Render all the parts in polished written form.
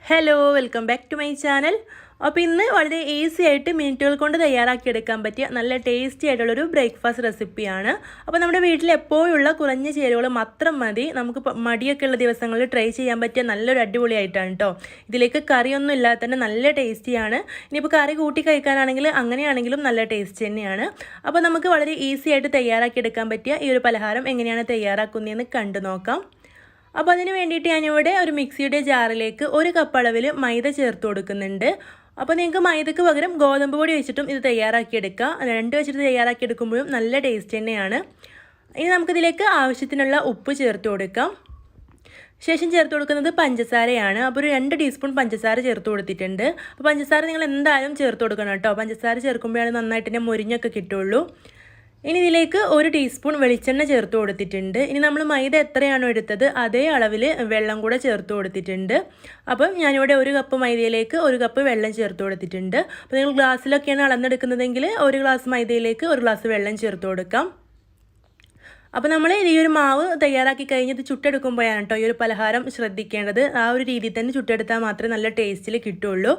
Hello welcome back to my channel. അപ്പോൾ ഇന്ന് വളരെ ഈസി ആയിട്ട് മിനിറ്റുകൾ കൊണ്ട് തയ്യാറാക്കിയെടുക്കാൻ പറ്റിയ നല്ല ടേസ്റ്റി ആയിട്ടുള്ളൊരു ബ്രേക്ക്ഫാസ്റ്റ് റെസിപ്പിയാണ്. അപ്പോൾ നമ്മുടെ വീട്ടിൽ എപ്പോഴുള്ള കുറഞ്ഞ ചേരുവകൾ മാത്രം മതി നമുക്ക് മടിയൊക്കെ ഉള്ള ദിവസങ്ങളിൽ ട്രൈ ചെയ്യാൻ പറ്റിയ നല്ലൊരു അടിപൊളിയായിട്ടാണ് കേട്ടോ. ഇതിലേക്ക് കറിയൊന്നും ഇല്ലാതെ തന്നെ നല്ല ടേസ്റ്റിയാണ്. ഇനിയിപ്പോൾ കറി കൂട്ടി കഴിക്കാനാണെങ്കിൽ അങ്ങനെയാണെങ്കിലും നല്ല ടേസ്റ്റ് തന്നെയാണ്. അപ്പോൾ നമുക്ക് വളരെ ഈസി ആയിട്ട് തയ്യാറാക്കിയെടുക്കാൻ പറ്റിയ ഈ ഒരു പലഹാരം എങ്ങനെയാണ് തയ്യാറാക്കുന്നതെന്ന് കണ്ടു നോക്കാം. അപ്പോൾ അതിന് വേണ്ടിയിട്ട് ഞാനിവിടെ ഒരു മിക്സിയുടെ ജാറിലേക്ക് 1 കപ്പ് അളവിൽ മൈദ ചേർത്ത് കൊടുക്കുന്നുണ്ട്. അപ്പോൾ നിങ്ങൾക്ക് മൈദക്ക് പകരം ഗോതമ്പ് പൊടി വെച്ചിട്ടും ഇത് തയ്യാറാക്കിയെടുക്കാം. 2 വെച്ചിട്ട് തയ്യാറാക്കിയെടുക്കുമ്പോഴും നല്ല ടേസ്റ്റ് തന്നെയാണ്. ഇനി നമുക്കിതിലേക്ക് ആവശ്യത്തിനുള്ള ഉപ്പ് ചേർത്ത് കൊടുക്കാം. ശേഷം ചേർത്ത് കൊടുക്കുന്നത് പഞ്ചസാരയാണ്. അപ്പോൾ ഒരു 2 ടീസ്പൂൺ പഞ്ചസാര ചേർത്ത് കൊടുത്തിട്ടുണ്ട്. അപ്പോൾ പഞ്ചസാര നിങ്ങൾ എന്തായാലും ചേർത്ത് കൊടുക്കണം കേട്ടോ. പഞ്ചസാര ചേർക്കുമ്പോഴാണ് നന്നായിട്ട് തന്നെ മൊരിഞ്ഞൊക്കെ കിട്ടുള്ളൂ. ഇനി ഇതിലേക്ക് 1 ടീസ്പൂൺ വെളിച്ചെണ്ണ ചേർത്ത് കൊടുത്തിട്ടുണ്ട്. ഇനി നമ്മൾ മൈദ എത്രയാണോ എടുത്തത് അതേ അളവിൽ വെള്ളം കൂടെ ചേർത്ത് കൊടുത്തിട്ടുണ്ട്. അപ്പം ഞാനിവിടെ 1 കപ്പ് മൈദയിലേക്ക് 1 കപ്പ് വെള്ളം ചേർത്ത് കൊടുത്തിട്ടുണ്ട്. അപ്പോൾ നിങ്ങൾ ഗ്ലാസ്സിലൊക്കെയാണ് അളന്നെടുക്കുന്നതെങ്കിൽ 1 ഗ്ലാസ് മൈദയിലേക്ക് 1 ഗ്ലാസ് വെള്ളം ചേർത്ത് കൊടുക്കാം. അപ്പോൾ നമ്മൾ ഈ ഒരു മാവ് തയ്യാറാക്കി കഴിഞ്ഞത് ചുട്ടെടുക്കുമ്പോഴാണ് കേട്ടോ ഈ ഒരു പലഹാരം ശ്രദ്ധിക്കേണ്ടത്. ആ ഒരു രീതിയിൽ തന്നെ ചുട്ടെടുത്താൽ മാത്രമേ നല്ല ടേസ്റ്റിൽ കിട്ടുള്ളൂ.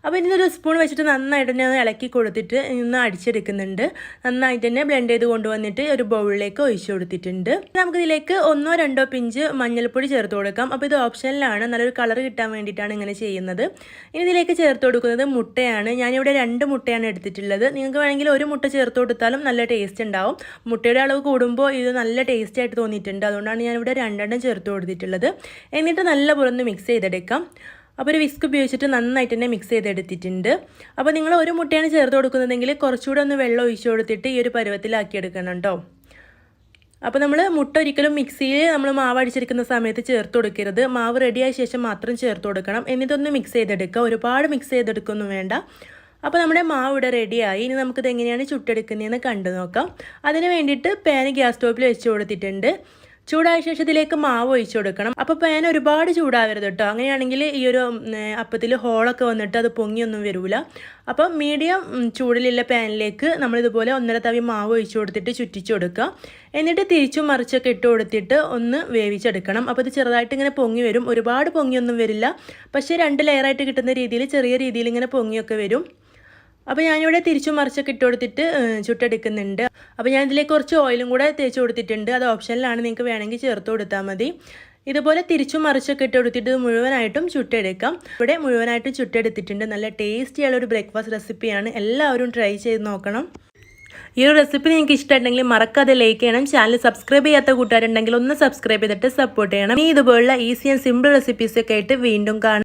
അപ്പോൾ ഇതിനൊരു സ്പൂൺ വെച്ചിട്ട് നന്നായിട്ട് തന്നെ ഇളക്കി കൊടുത്തിട്ട് ഇന്ന് അടിച്ചെടുക്കുന്നുണ്ട്. നന്നായിട്ട് തന്നെ ബ്ലെൻഡ് ചെയ്ത് കൊണ്ടുവന്നിട്ട് ഒരു ബൗളിലേക്ക് ഒഴിച്ചു കൊടുത്തിട്ടുണ്ട്. നമുക്കിതിലേക്ക് 1 or 2 പിഞ്ച് മഞ്ഞൾപ്പൊടി ചേർത്ത് കൊടുക്കാം. അപ്പോൾ ഇത് ഓപ്ഷനിലാണ്, നല്ലൊരു കളർ കിട്ടാൻ വേണ്ടിയിട്ടാണ് ഇങ്ങനെ ചെയ്യുന്നത്. ഇനി ഇതിലേക്ക് ചേർത്ത് കൊടുക്കുന്നത് മുട്ടയാണ്. ഞാനിവിടെ 2 മുട്ടയാണ് എടുത്തിട്ടുള്ളത്. നിങ്ങൾക്ക് വേണമെങ്കിൽ 1 മുട്ട ചേർത്ത് കൊടുത്താലും നല്ല ടേസ്റ്റ് ഉണ്ടാവും. മുട്ടയുടെ അളവ് കൂടുമ്പോൾ ഇത് നല്ല ടേസ്റ്റ് ആയിട്ട് തോന്നിയിട്ടുണ്ട്. അതുകൊണ്ടാണ് ഞാനിവിടെ 2 ചേർത്ത് കൊടുത്തിട്ടുള്ളത്. എന്നിട്ട് നല്ലപോലെ ഒന്ന് മിക്സ് ചെയ്തെടുക്കാം. അപ്പോൾ ഒരു വിസ്ക് ഉപയോഗിച്ചിട്ട് നന്നായിട്ട് തന്നെ മിക്സ് ചെയ്തെടുത്തിട്ടുണ്ട്. അപ്പോൾ നിങ്ങൾ 1 മുട്ടയാണ് ചേർത്ത് കൊടുക്കുന്നതെങ്കിൽ കുറച്ചുകൂടെ ഒന്ന് വെള്ളം ഒഴിച്ചു കൊടുത്തിട്ട് ഈ ഒരു പരുവത്തിലാക്കിയെടുക്കണം കേട്ടോ. അപ്പോൾ നമ്മൾ മുട്ട ഒരിക്കലും മിക്സിയിൽ നമ്മൾ മാവ് അടിച്ചെടുക്കുന്ന സമയത്ത് ചേർത്ത് കൊടുക്കരുത്. മാവ് റെഡിയായ ശേഷം മാത്രം ചേർത്ത് കൊടുക്കണം. എന്നിട്ടൊന്ന് മിക്സ് ചെയ്തെടുക്കുക. ഒരുപാട് മിക്സ് ചെയ്തെടുക്കൊന്നും വേണ്ട. അപ്പോൾ നമ്മുടെ മാവ് ഇവിടെ റെഡിയായി. ഇനി നമുക്കിത് എങ്ങനെയാണ് ചുട്ടെടുക്കുന്നതെന്ന് കണ്ടു നോക്കാം. അതിന് വേണ്ടിയിട്ട് പാൻ ഗ്യാസ് സ്റ്റോപ്പിൽ വെച്ച് കൊടുത്തിട്ടുണ്ട്. ചൂടായ ശേഷം ഇതിലേക്ക് മാവ് ഒഴിച്ചു കൊടുക്കണം. അപ്പോൾ പാൻ ഒരുപാട് ചൂടാവരുത് കേട്ടോ. അങ്ങനെയാണെങ്കിൽ ഈ ഒരു അപ്പത്തിൽ ഹോളൊക്കെ വന്നിട്ട് അത് പൊങ്ങിയൊന്നും വരില്ല. അപ്പോൾ മീഡിയം ചൂടിലുള്ള പാനിലേക്ക് നമ്മളിതുപോലെ 1.5 തവി മാവ് ഒഴിച്ചു കൊടുത്തിട്ട് ചുറ്റിച്ചു കൊടുക്കുക. എന്നിട്ട് തിരിച്ചും മറിച്ചൊക്കെ ഇട്ട് കൊടുത്തിട്ട് ഒന്ന് വേവിച്ചെടുക്കണം. അപ്പോൾ ഇത് ചെറുതായിട്ട് ഇങ്ങനെ പൊങ്ങി വരും. ഒരുപാട് പൊങ്ങിയൊന്നും വരില്ല. പക്ഷേ 2 ലെയറായിട്ട് കിട്ടുന്ന രീതിയിൽ ചെറിയ രീതിയിൽ ഇങ്ങനെ പൊങ്ങിയൊക്കെ വരും. അപ്പോൾ ഞാനിവിടെ തിരിച്ചും മറിച്ചൊക്കെ ഇട്ട് കൊടുത്തിട്ട് ചുട്ടെടുക്കുന്നുണ്ട്. അപ്പോൾ ഞാൻ ഇതിലേക്ക് കുറച്ച് ഓയിലും കൂടെ തേച്ച് കൊടുത്തിട്ടുണ്ട്. അത് ഓപ്ഷനിലാണ്, നിങ്ങൾക്ക് വേണമെങ്കിൽ ചേർത്ത് കൊടുത്താൽ മതി. ഇതുപോലെ തിരിച്ചും മറിച്ചൊക്കെ ഇട്ട് കൊടുത്തിട്ട് മുഴുവനായിട്ടും ചുട്ടെടുക്കാം. ഇവിടെ മുഴുവനായിട്ടും ചുട്ടെടുത്തിട്ടുണ്ട്. നല്ല ടേസ്റ്റിയുള്ളൊരു ബ്രേക്ക്ഫാസ്റ്റ് റെസിപ്പിയാണ്. എല്ലാവരും ട്രൈ ചെയ്ത് നോക്കണം. ഈ ഒരു റെസിപ്പി നിങ്ങൾക്ക് ഇഷ്ടമുണ്ടെങ്കിൽ മറക്കാതെ ലൈക്ക് ചെയ്യണം. ചാനൽ സബ്സ്ക്രൈബ് ചെയ്യാത്ത കൂട്ടുകാരുണ്ടെങ്കിൽ ഒന്ന് സബ്സ്ക്രൈബ് ചെയ്തിട്ട് സപ്പോർട്ട് ചെയ്യണം. ഇതുപോലുള്ള ഈസി ആൻഡ് സിമ്പിൾ റെസിപ്പീസൊക്കെ ആയിട്ട് വീണ്ടും കാണാം.